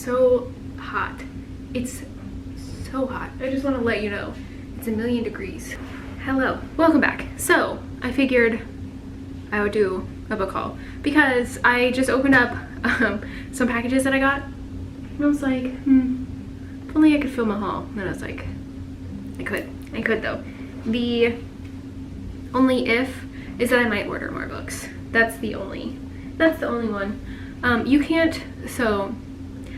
so hot. It's so hot. I just want to let you know it's 1,000,000 degrees. Hello, welcome back. So I figured I would do a book haul because I just opened up some packages that I got, and I was like, if only I could film a haul. And then I was like, I could though. The only if is that I might order more books. That's the only one. You can't, so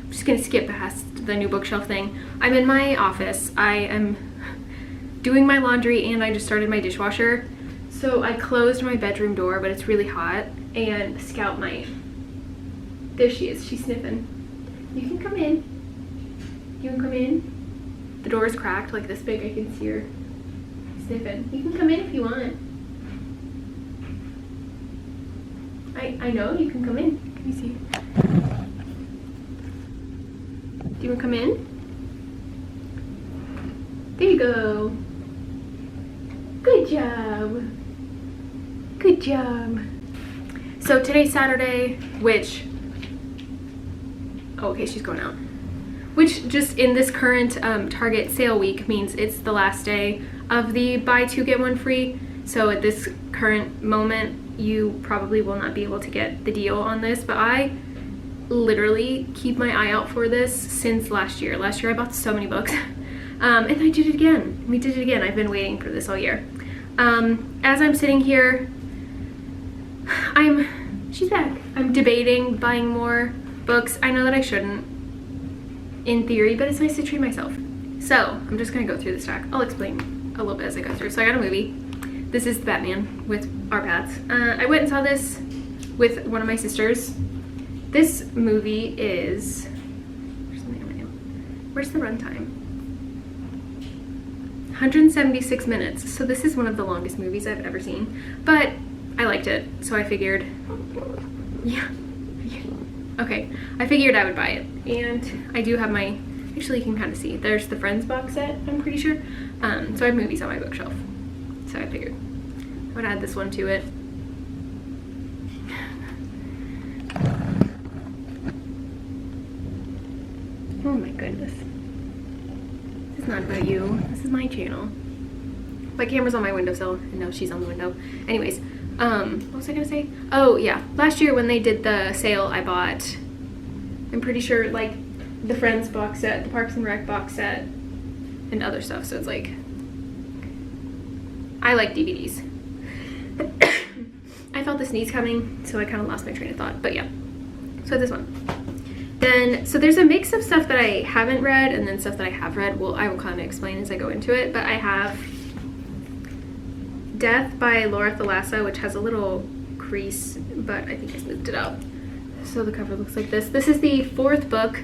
I'm just gonna skip past the new bookshelf thing. I'm in my office. I am doing my laundry and I just started my dishwasher. So I closed my bedroom door, but it's really hot, and Scout might. There she is, she's sniffing. You can come in. You can come in. The door is cracked, like this big, I can see her sniffing. You can come in if you want. I know, you can come in. Can you see? Do you want to come in? There you go. Good job. Good job. So today's Saturday, which, oh, okay, she's going out. Which just in this current Target sale week means it's the last day of the buy two get one free. So at this current moment, you probably will not be able to get the deal on this, but I literally keep my eye out for this since last year. Last year I bought so many books, and I did it again. We did it again. I've been waiting for this all year. As I'm sitting here, she's back. I'm debating buying more books. I know that I shouldn't, in theory, but it's nice to treat myself. So I'm just gonna go through the stack. I'll explain a little bit as I go through. So I got a movie. This is Batman with our bats. I went and saw this with one of my sisters. This movie is, where's the runtime? 176 minutes. So this is one of the longest movies I've ever seen, but I liked it. So I figured, yeah. Okay, I figured I would buy it. And I do have my, actually you can kind of see, there's the Friends box set, I'm pretty sure. So I have movies on my bookshelf. So I figured I would add this one to it. Oh my goodness. This is not about you. This is my channel. My camera's on my windowsill, and no, she's on the window. Anyways, what was I gonna say? Oh yeah, last year when they did the sale, I bought, I'm pretty sure, like the Friends box set, the Parks and Rec box set, and other stuff. So it's like, I like DVDs. I felt the sneeze coming, so I kind of lost my train of thought, but yeah. So this one. Then, so there's a mix of stuff that I haven't read and then stuff that I have read. Well, I will kind of explain as I go into it, but I have Death by Laura Thalassa, which has a little crease, but I think I smoothed it out. So the cover looks like this. This is the 4th book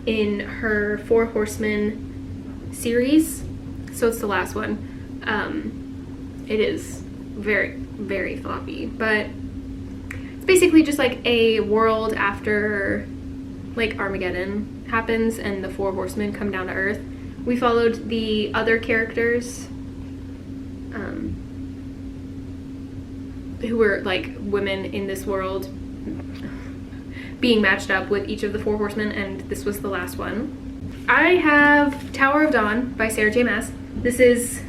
in her 4 Horsemen series, so it's the last one. It is very, very floppy, but it's basically just like a world after like Armageddon happens and the 4 horsemen come down to Earth. We followed the other characters who were like women in this world being matched up with each of the 4 horsemen, and this was the last one. I have Tower of Dawn by Sarah J. Maas. This is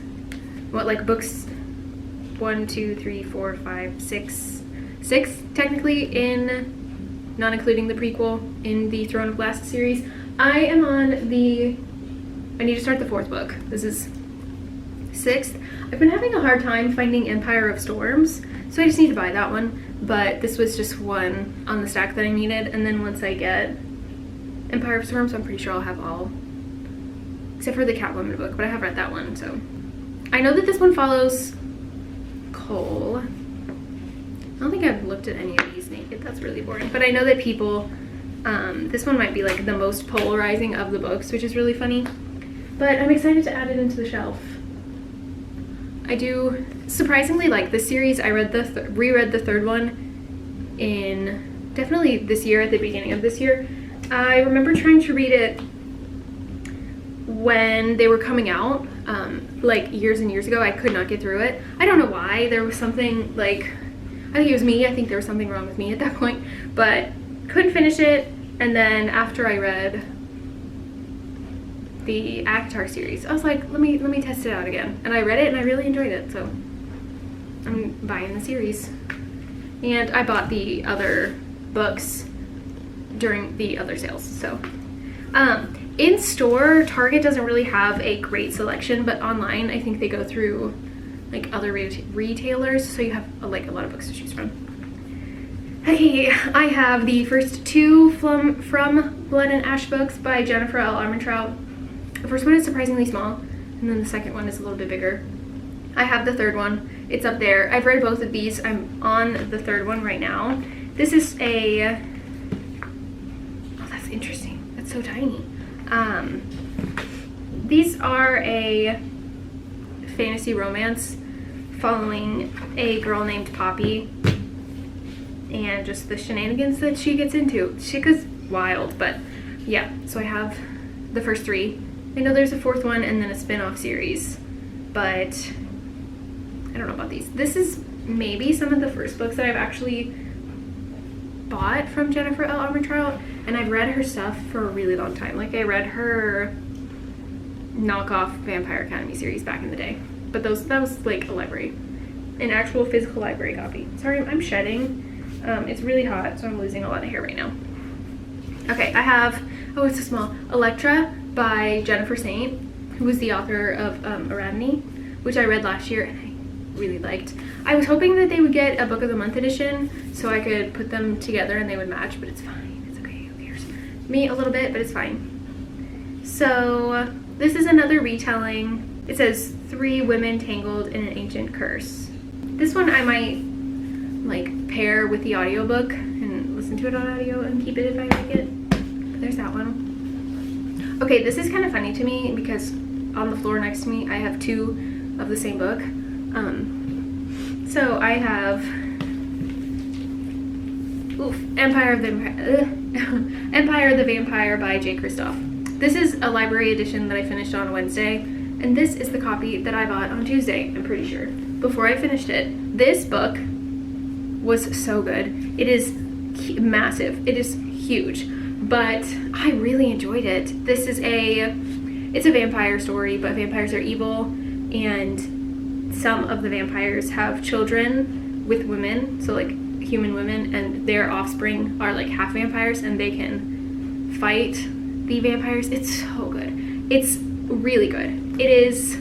what, like books 1, 2, 3, 4, 5, 6 technically, in not including the prequel, in the Throne of Glass series. I am on the, I need to start the 4th book. This is 6th. I've been having a hard time finding Empire of Storms, so I just need to buy that one, but this was just one on the stack that I needed, and then once I get Empire of Storms, I'm pretty sure I'll have all, except for the Catwoman book, but I have read that one. So I know that this one follows Cole. I don't think I've looked at any of these naked. That's really boring. But I know that people, this one might be like the most polarizing of the books, which is really funny. But I'm excited to add it into the shelf. I do surprisingly like this series. I read the reread the 3rd one in definitely this year, at the beginning of this year. I remember trying to read it when they were coming out, like years and years ago. I could not get through it. I don't know why. There was something, like, I think it was me. I think there was something wrong with me at that point, but couldn't finish it. And then after I read the ACOTAR series, I was like, let me test it out again. And I read it and I really enjoyed it, so I'm buying the series. And I bought the other books during the other sales, so. In store, Target doesn't really have a great selection, but online I think they go through like other retailers, so you have like a lot of books to choose from. Okay, I have the first two from Blood and Ash books by Jennifer L. Armentrout. The first one is surprisingly small, and then the second one is a little bit bigger. I have the third one. It's up there. I've read both of these. I'm on the third one right now. This is a... Oh, that's interesting. That's so tiny. These are a fantasy romance following a girl named Poppy and just the shenanigans that she gets into. She goes wild, but yeah, so I have the first three. I know there's a fourth one and then a spin-off series, but I don't know about these. This is maybe some of the first books that I've actually bought from Jennifer L. Armentrout, and I've read her stuff for a really long time. Like, I read her knockoff Vampire Academy series back in the day, but that was like a library, an actual physical library copy. Sorry, I'm shedding. It's really hot, so I'm losing a lot of hair right now. Okay, I have, oh, it's so small, Electra by Jennifer Saint, who was the author of Aradne, which I read last year and I really liked. I was hoping that they would get a book of the month edition so I could put them together and they would match, but it's fine. It's okay. Who cares? Me a little bit, but it's fine. So this is another retelling. It says 3 women tangled in an ancient curse. This one I might like pair with the audiobook and listen to it on audio and keep it if I like it. But there's that one. Okay, this is kind of funny to me because on the floor next to me I have 2 of the same book. So I have Empire of the Vampire by J. Kristoff. This is a library edition that I finished on Wednesday, and this is the copy that I bought on Tuesday, I'm pretty sure, before I finished it. This book was so good. It is massive. It is huge, but I really enjoyed it. It's a vampire story, but vampires are evil, and some of the vampires have children with women, so like human women, and their offspring are like half vampires, and they can fight the vampires. It's so good. It's really good. It is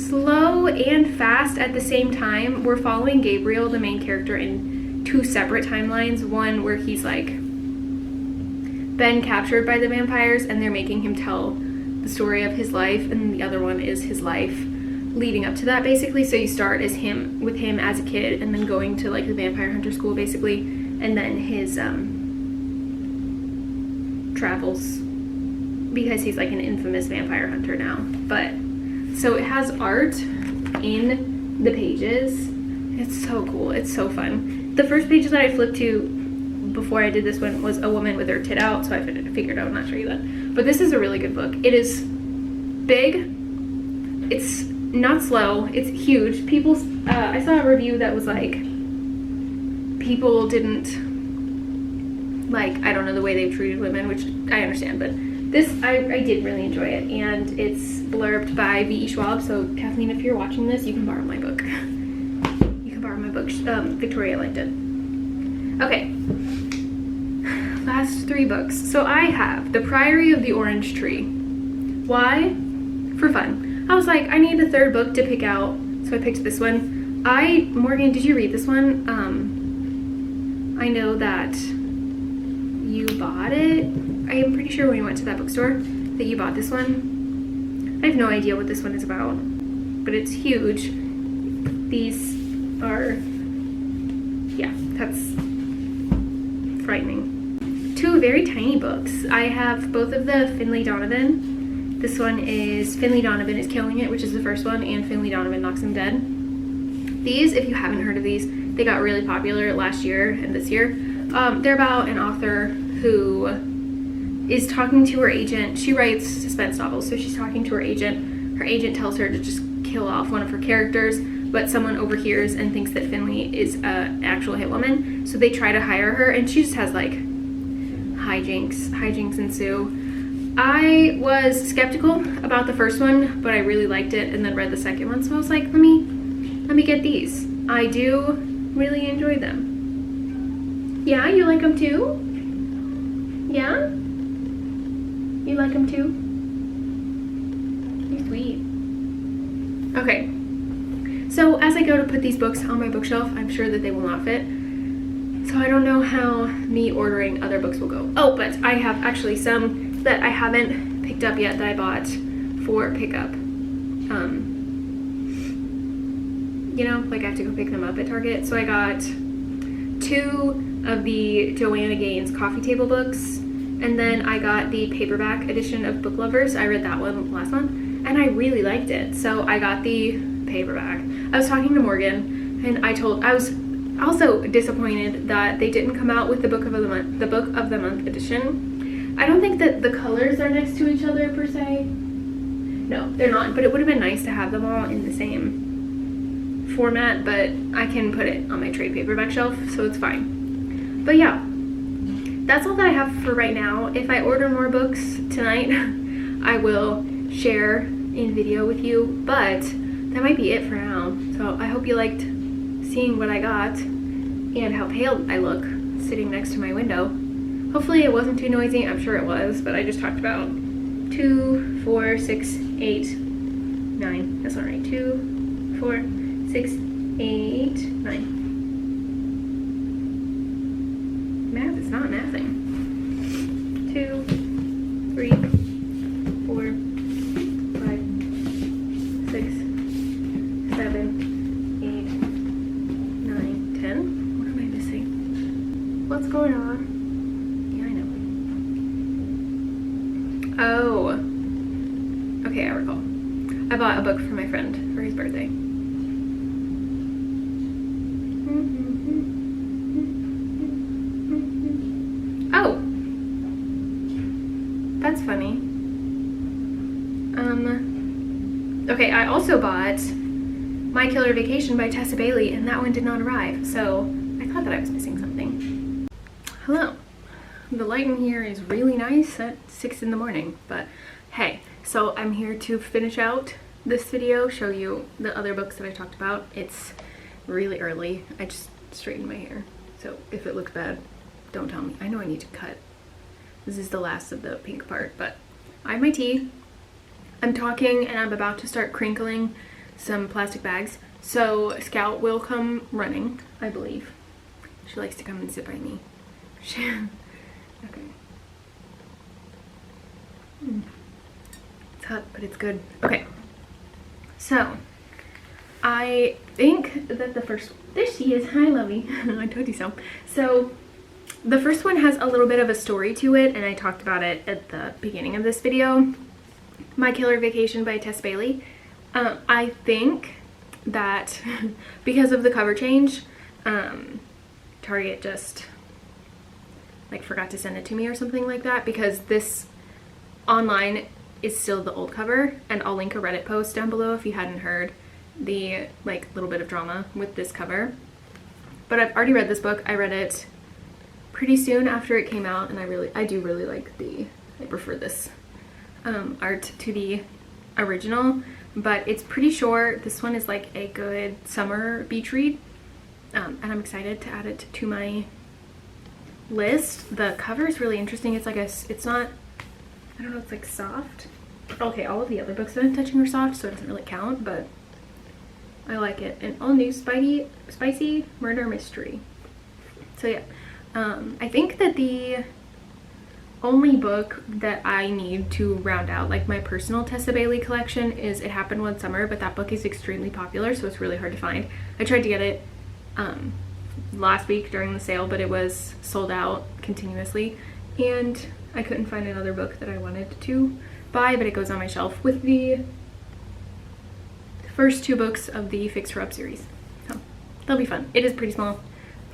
slow and fast at the same time. We're following Gabriel, the main character, in 2 separate timelines. One where he's like been captured by the vampires and they're making him tell the story of his life, and the other one is his life leading up to that, basically. So you start as with him as a kid, and then going to like the vampire hunter school, basically, and then his travels, because he's like an infamous vampire hunter now. But so it has art in the pages. It's so cool. It's so fun. The first page that I flipped to before I did this one was a woman with her tit out, so I figured I would not show you that. But this is a really good book. It is big. It's not slow. It's huge. I saw a review that was like, people didn't like, I don't know, the way they've treated women, which I understand, but this, I did really enjoy it, and it's blurbed by V.E. Schwab, so Kathleen, if you're watching this, you can borrow my book. You can borrow my book. Victoria liked it. Okay. Last 3 books. So I have The Priory of the Orange Tree. Why? For fun. I was like, I need a 3rd book to pick out, so I picked this one. Morgan, did you read this one? I know that you bought it. I am pretty sure when we went to that bookstore that you bought this one. I have no idea what this one is about, but it's huge. These are, yeah, that's frightening. 2 very tiny books. I have both of the Finley Donovan. This one is Finley Donovan is Killing It, which is the first one, and Finley Donovan Knocks Him Dead. These, if you haven't heard of these, they got really popular last year and this year. They're about an author who is talking to her agent. She writes suspense novels, so she's talking to her agent. Her agent tells her to just kill off one of her characters, but someone overhears and thinks that Finley is an actual hit woman, so they try to hire her, and she just has like hijinks ensue. I was skeptical about the first one, but I really liked it and then read the second one, so I was like, let me get these. I do really enjoy them. Yeah, you like them too? Yeah? You like them too? You're sweet. Okay. So as I go to put these books on my bookshelf, I'm sure that they will not fit. So I don't know how me ordering other books will go. Oh, but I have actually some that I haven't picked up yet that I bought for pickup. You know, like I have to go pick them up at Target. So I got 2 of the Joanna Gaines coffee table books, and then I got the paperback edition of Book Lovers. I read that one last month, and I really liked it. So I got the paperback. I was talking to Morgan, and I was also disappointed that they didn't come out with the Book of the Month edition. I don't think that the colors are next to each other per se. No, they're not, but it would have been nice to have them all in the same format, but I can put it on my trade paperback shelf, so it's fine. But yeah, that's all that I have for right now. If I order more books tonight, I will share in video with you, but that might be it for now. So I hope you liked seeing what I got and how pale I look sitting next to my window. Hopefully it wasn't too noisy. I'm sure it was, but I just talked about 2, 4, 6, 8, 9. That's not right. 2, 4, 6, 8, 9. Math is not mathing. 2, 3, 4, 5, 6, 7, 8, 9, 10. What am I missing? What's going on? Yeah, I know. Oh. Okay, I recall. I bought a book for my friend for his birthday. Oh. That's funny. Okay, I also bought My Killer Vacation by Tessa Bailey, and that one did not arrive, so I thought that I was missing something. Hello. The lighting here is really nice at 6 in the morning, but hey, so I'm here to finish out this video, show you the other books that I talked about. It's really early. I just straightened my hair, so if it looks bad, don't tell me. I know I need to cut. This is the last of the pink part, but I have my tea. I'm talking and I'm about to start crinkling some plastic bags, so Scout will come running, I believe. She likes to come and sit by me. Okay. It's hot, but it's good. Okay. So, I think that the first... There she is. Hi, Lovey. I told you so. So, the first one has a little bit of a story to it, and I talked about it at the beginning of this video. My Killer Vacation by Tess Bailey. I think that because of the cover change, Target just like forgot to send it to me or something like that, because this online is still the old cover, and I'll link a Reddit post down below if you hadn't heard the like little bit of drama with this cover. But I've already read this book. I read it pretty soon after it came out, and I do really like I prefer this art to the original, but it's pretty short. This one is like a good summer beach read, and I'm excited to add it to my list. The cover is really interesting. It's like it's not, I don't know, it's like soft. Okay, all of the other books that I'm touching are soft, so it doesn't really count, but I like it. An all new spicy murder mystery. So yeah, I think that the only book that I need to round out like my personal Tessa Bailey collection is It Happened One Summer, but that book is extremely popular, so it's really hard to find. I tried to get it last week during the sale, but it was sold out continuously, and I couldn't find another book that I wanted to buy, but it goes on my shelf with the first 2 books of the Fix Her Up series, so they'll be fun. It is pretty small.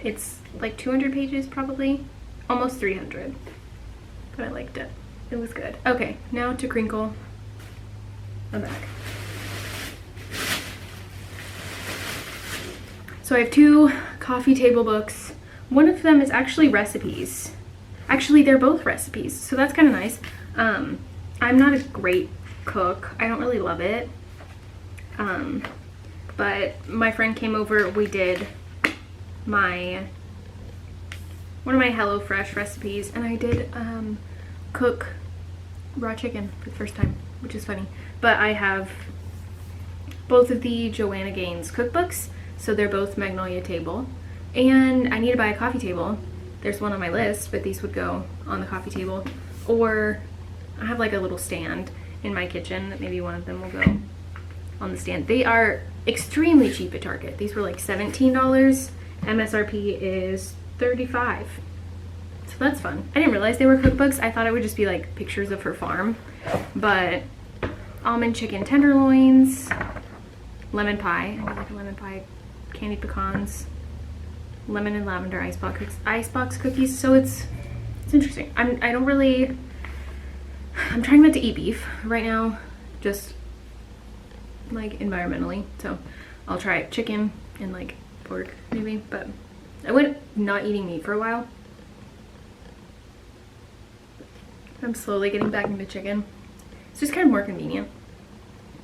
It's like 200 pages probably, almost 300, but I liked it. It was good. Okay, now to crinkle a bag. So I have 2 coffee table books. One of them is actually recipes. Actually, they're both recipes, so that's kind of nice. I'm not a great cook. I don't really love it. But my friend came over, we did one of my HelloFresh recipes, and I did cook raw chicken for the first time, which is funny. But I have both of the Joanna Gaines cookbooks, so they're both Magnolia table. And I need to buy a coffee table. There's one on my list, but these would go on the coffee table. Or I have like a little stand in my kitchen that maybe one of them will go on the stand. They are extremely cheap at Target. These were like $17. MSRP is $35. So that's fun. I didn't realize they were cookbooks. I thought it would just be like pictures of her farm. But almond chicken tenderloins, lemon pie. I like a lemon pie, candied pecans, lemon and lavender icebox cookies. So it's interesting. I'm trying not to eat beef right now, just like environmentally. So I'll try chicken and like pork maybe, but I went not eating meat for a while. I'm slowly getting back into chicken. It's just kind of more convenient,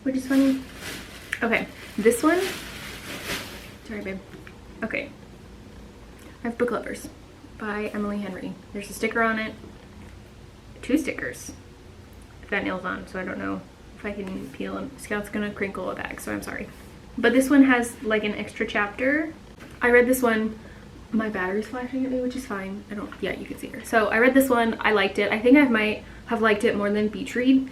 which is funny. Okay, this one, sorry babe. Okay, I have Book Lovers by Emily Henry. There's a sticker on it, 2 stickers. I've got nails on, so I don't know if I can peel them. Scout's gonna crinkle a bag, so I'm sorry. But this one has like an extra chapter. I read this one, my battery's flashing at me, which is fine. Yeah, you can see her. So I read this one, I liked it. I think I might have liked it more than Beach Read,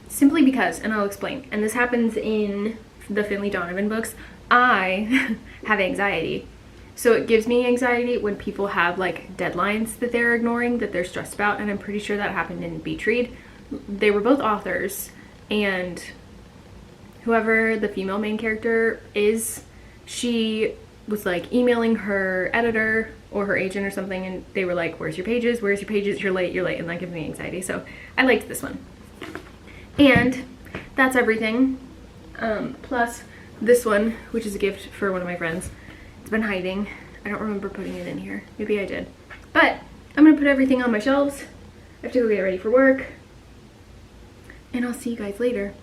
simply because, and I'll explain, and this happens in the Finley Donovan books, I have anxiety. So it gives me anxiety when people have like deadlines that they're ignoring, that they're stressed about, and I'm pretty sure that happened in Beach Read. They were both authors, and whoever the female main character is, she was like emailing her editor or her agent or something, and they were like, where's your pages, you're late, and that gives me anxiety. So I liked this one. And that's everything. Plus this one, which is a gift for one of my friends. It's been hiding. I don't remember putting it in here. Maybe I did. But I'm gonna put everything on my shelves. I have to go get ready for work. And I'll see you guys later.